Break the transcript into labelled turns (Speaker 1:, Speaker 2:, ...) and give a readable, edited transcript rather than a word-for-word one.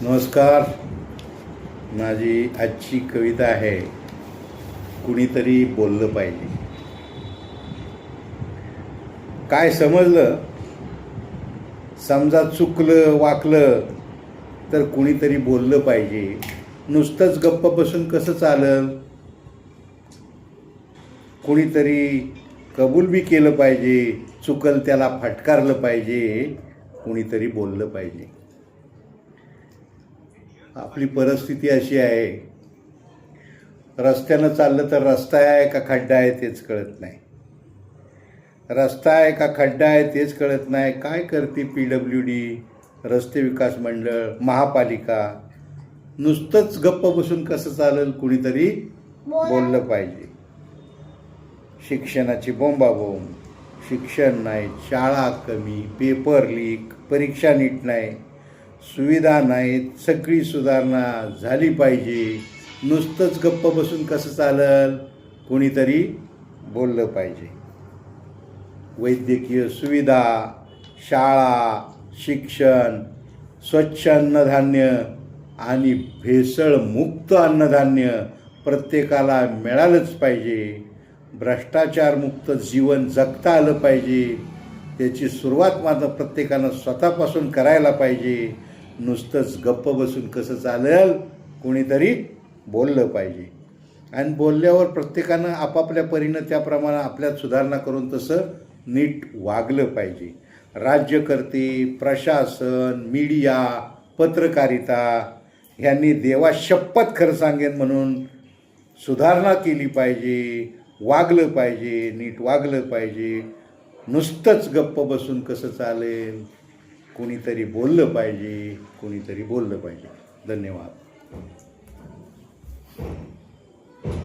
Speaker 1: नमस्कार. माझी आजची कविता आहे, कुणीतरी बोललं पाहिजे. काय समजलं, समजा चुकलं वाकलं तर कुणीतरी बोललं पाहिजे. नुसतंच गप्प बसून कसं चालेल? कुणीतरी कबूल बी केलं पाहिजे. चुकल त्याला फटकारलं पाहिजे. कुणीतरी बोललं पाहिजे. आपली परिस्थिती अशी आहे, रस्त्यानं चाललं तर रस्ता आहे का खड्डा आहे तेच कळत नाही. रस्ता आहे का खड्डा आहे तेच कळत नाही. काय करते PWD, रस्ते विकास मंडळ, महापालिका? नुसतंच गप्प बसून कसं चालेल? कुणीतरी बोललं पाहिजे. शिक्षणाची बोंबाबोंब, शिक्षण नाही, शाळा कमी, पेपर लीक, परीक्षा नीट नाही, सुविधा नाहीत, सगळी सुधारणा झाली पाहिजे. नुसतंच गप्प बसून कसं चालेल? कुणीतरी बोललं पाहिजे. वैद्यकीय सुविधा, शाळा, शिक्षण, स्वच्छ अन्नधान्य आणि भेसळमुक्त अन्नधान्य प्रत्येकाला मिळालंच पाहिजे. भ्रष्टाचारमुक्त जीवन जगता आलं पाहिजे. त्याची सुरुवात मात्र प्रत्येकानं स्वतःपासून करायला पाहिजे. नुसतंच गप्प बसून कसं चालेल? कुणीतरी बोललं पाहिजे. आणि बोलल्यावर प्रत्येकानं आपापल्या परीनं त्याप्रमाणे आपल्यात सुधारणा करून तसं नीट वागलं पाहिजे. राज्यकर्ते, प्रशासन, मीडिया, पत्रकारिता ह्यांनी देवा शपथ खरं सांगेन म्हणून सुधारणा केली पाहिजे. वागलं पाहिजे, नीट वागलं पाहिजे. नुसतंच गप्प बसून कसं चालेल? कुणीतरी बोललं पाहिजे. कुणीतरी बोललं पाहिजे. धन्यवाद.